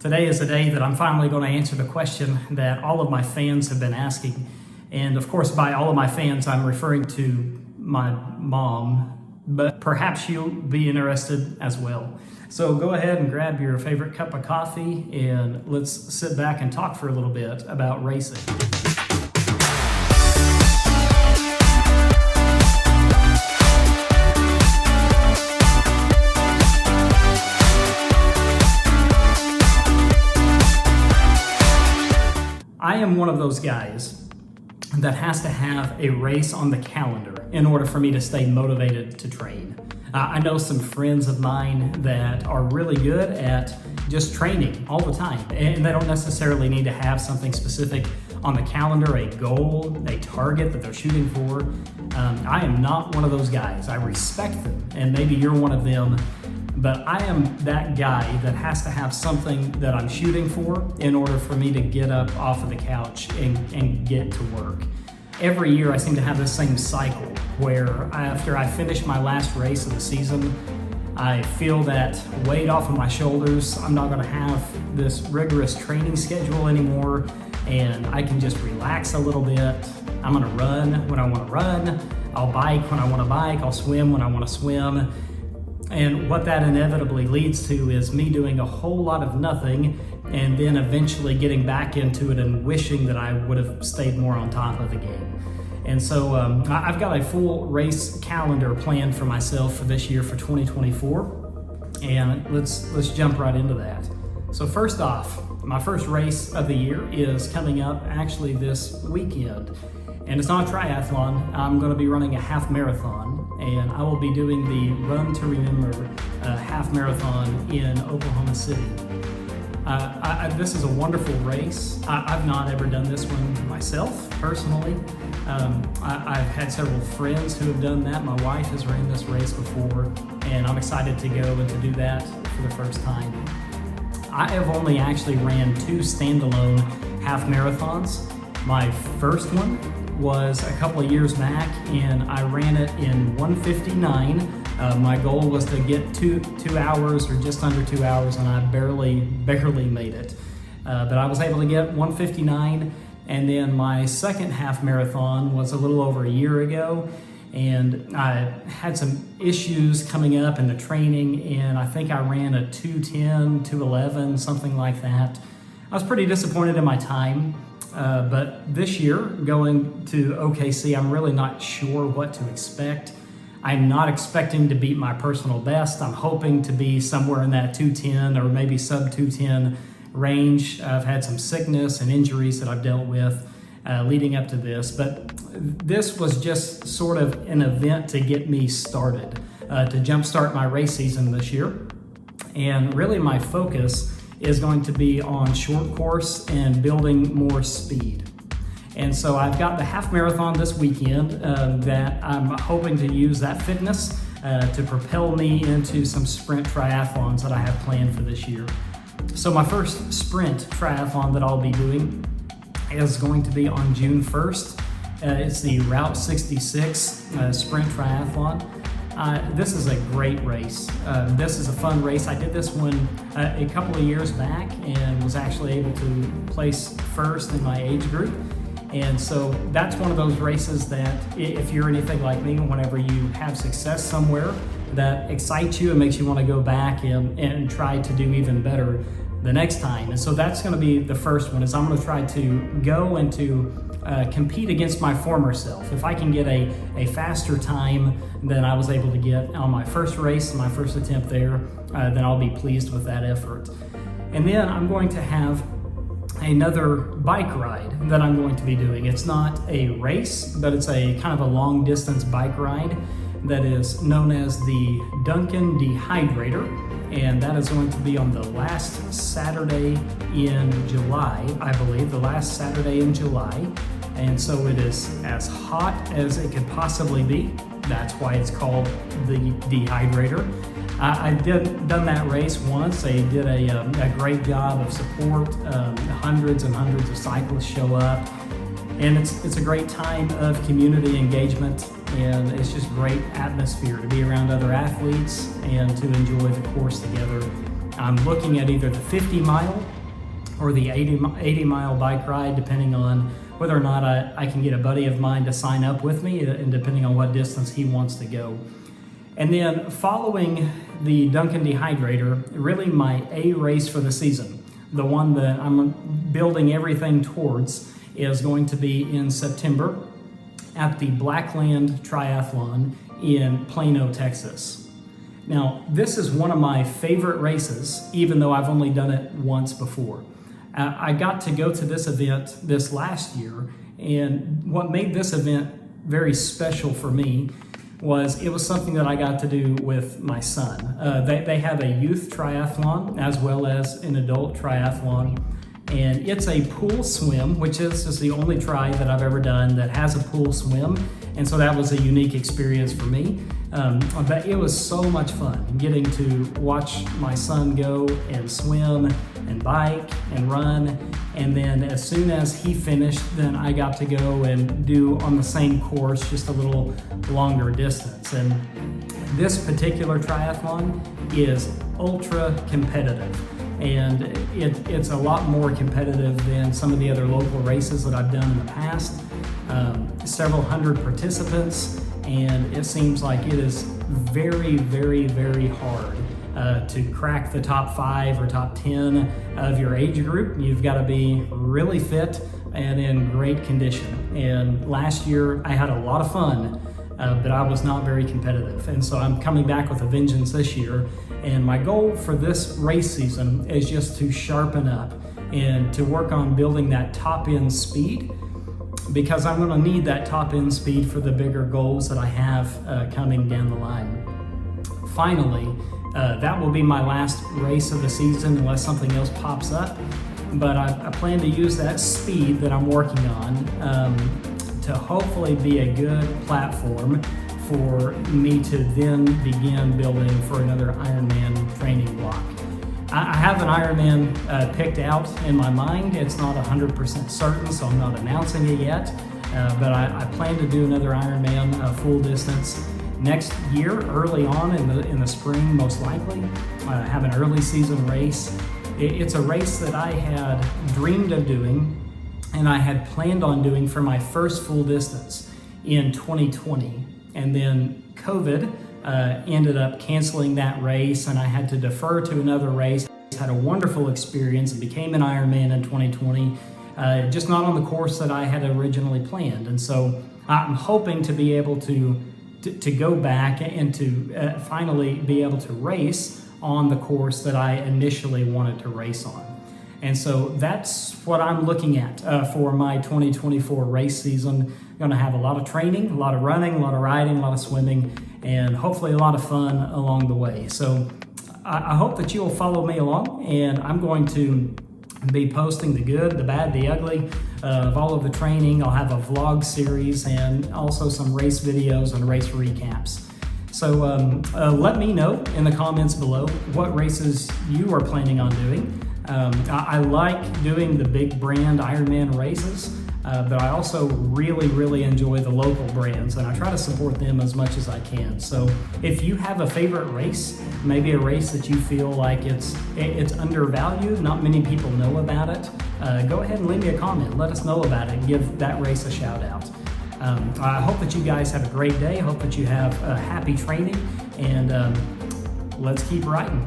Today is the day that I'm finally going to answer the question that all of my fans have been asking. And of course, by all of my fans, I'm referring to my mom, but perhaps you'll be interested as well. So go ahead and grab your favorite cup of coffee and let's sit back and talk for a little bit about racing. I am one of those guys that has to have a race on the calendar in order for me to stay motivated to train. I know some friends of mine that are really good at just training all the time, and they don't necessarily need to have something specific on the calendar, a goal, a target that they're shooting for. I am not one of those guys. I respect them, and maybe you're one of them, but I am that guy that has to have something that I'm shooting for in order for me to get up off of the couch and get to work. Every year I seem to have this same cycle where after I finish my last race of the season, I feel that weight off of my shoulders. I'm not gonna have this rigorous training schedule anymore, and I can just relax a little bit. I'm gonna run when I wanna run, I'll bike when I wanna bike, I'll swim when I wanna swim. And what that inevitably leads to is me doing a whole lot of nothing and then eventually getting back into it and wishing that I would have stayed more on top of the game. And so I've got a full race calendar planned for myself for this year for 2024. And let's jump right into that. So first off, my first race of the year is coming up actually this weekend. And it's not a triathlon. I'm going to be running a half marathon, and I will be doing the Run to Remember half marathon in Oklahoma City. This is a wonderful race. I've not ever done this one myself, personally. I've had several friends who have done that. My wife has ran this race before, and I'm excited to go and to do that for the first time. I have only actually ran 2 standalone half marathons. My first one was a couple of years back, and I ran it in 1:59. My goal was to get two hours or just under 2 hours, and I barely made it. But I was able to get 1:59, and then my second half marathon was a little over a year ago, and I had some issues coming up in the training, and I think I ran a 2:10, 2:11, something like that. I was pretty disappointed in my time. But this year, going to OKC, I'm really not sure what to expect. I'm not expecting to beat my personal best. I'm hoping to be somewhere in that 210 or maybe sub 210 range. I've had some sickness and injuries that I've dealt with leading up to this, but this was just sort of an event to get me started, to jumpstart my race season this year. And really my focus is going to be on short course and building more speed. And so I've got the half marathon this weekend that I'm hoping to use that fitness to propel me into some sprint triathlons that I have planned for this year. So my first sprint triathlon that I'll be doing is going to be on June 1st. It's the Route 66 sprint triathlon. This is a great race. This is a fun race. I did this one a couple of years back and was actually able to place first in my age group. And so that's one of those races that if you're anything like me, whenever you have success somewhere, that excites you and makes you want to go back and try to do even better the next time. And so that's going to be the first one, is I'm going to try to go and to compete against my former self. If I can get a faster time than I was able to get on my first race, my first attempt there, then I'll be pleased with that effort. And then I'm going to have another bike ride that I'm going to be doing. It's not a race, but it's a kind of a long distance bike ride that is known as the Duncan Dehydrator. And that is going to be on the last Saturday in July, I believe, the last Saturday in July. And so it is as hot as it could possibly be. That's why it's called the Dehydrator. I've done that race once. They did a great job of support. Hundreds and hundreds of cyclists show up. And it's a great time of community engagement, and it's just great atmosphere to be around other athletes and to enjoy the course together. I'm looking at either the 50 mile or the 80 mile bike ride, depending on whether or not I can get a buddy of mine to sign up with me, and depending on what distance he wants to go. And then following the Duncan Dehydrator, really my A race for the season, the one that I'm building everything towards, is going to be in September at the Blackland Triathlon in Plano, Texas. Now, this is one of my favorite races, even though I've only done it once before. I got to go to this event this last year, and what made this event very special for me was it was something that I got to do with my son. They have a youth triathlon as well as an adult triathlon, and it's a pool swim, which is just the only tri that I've ever done that has a pool swim, and so that was a unique experience for me. But it was so much fun getting to watch my son go and swim and bike and run, and then as soon as he finished, then I got to go and do on the same course just a little longer distance. And this particular triathlon is ultra competitive, and it's a lot more competitive than some of the other local races that I've done in the past. Several hundred participants, and it seems like it is very, very, very hard to crack the top 5 or top 10 of your age group. You've got to be really fit and in great condition. And last year I had a lot of fun, but I was not very competitive. And so I'm coming back with a vengeance this year. And my goal for this race season is just to sharpen up and to work on building that top end speed, because I'm going to need that top end speed for the bigger goals that I have coming down the line. Finally, that will be my last race of the season unless something else pops up, but I plan to use that speed that I'm working on to hopefully be a good platform for me to then begin building for another Ironman training block. I have an Ironman picked out in my mind. It's not 100% certain, so I'm not announcing it yet, but I plan to do another Ironman full distance next year, early on in the spring, most likely. Have an early season race. It's a race that I had dreamed of doing, and I had planned on doing for my first full distance in 2020. And then COVID ended up canceling that race, and I had to defer to another race. Had a wonderful experience and became an Ironman in 2020, just not on the course that I had originally planned. And so I'm hoping to be able to go back and to finally be able to race on the course that I initially wanted to race on. And so that's what I'm looking at for my 2024 race season. I'm going to have a lot of training, a lot of running, a lot of riding, a lot of swimming, and hopefully a lot of fun along the way. So I hope that you will follow me along, and I'm going to be posting the good, the bad, the ugly of all of the training. I'll have a vlog series and also some race videos and race recaps. So let me know in the comments below what races you are planning on doing. I like doing the big brand Ironman races, but I also really enjoy the local brands, and I try to support them as much as I can. So if you have a favorite race, maybe a race that you feel like it's undervalued, not many people know about it, go ahead and leave me a comment. Let us know about it and give that race a shout out. I hope that you guys have a great day. I hope that you have happy training, and let's keep riding.